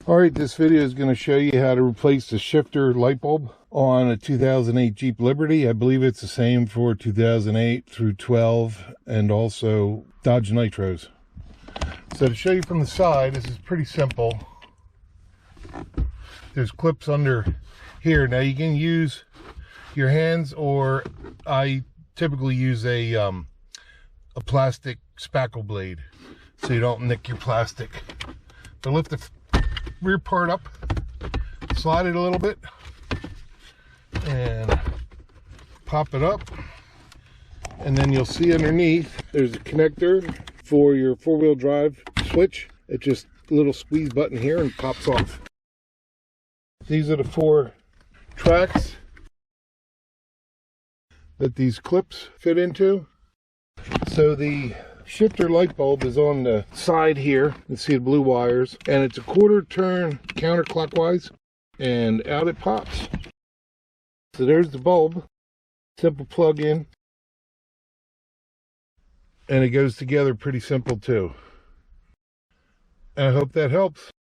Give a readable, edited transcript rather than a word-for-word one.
Alright, this video is going to show you how to replace the shifter light bulb on a 2008 Jeep Liberty. I believe it's the same for 2008 through 12 and also Dodge Nitros. So to show you from the side, this is pretty simple. There's clips under here. Now you can use your hands, or I typically use a plastic spackle blade so you don't nick your plastic. So lift the rear part up, slide it a little bit, and pop it up, and then you'll see underneath there's a connector for your four-wheel drive switch. It's just a little squeeze button here and pops off. These are the 4 tracks that these clips fit into. So the shifter light bulb is on the side here. You can see the blue wires, and it's a 1/4 turn counterclockwise, and out it pops. So there's the bulb, simple plug in, and it goes together pretty simple too. I hope that helps.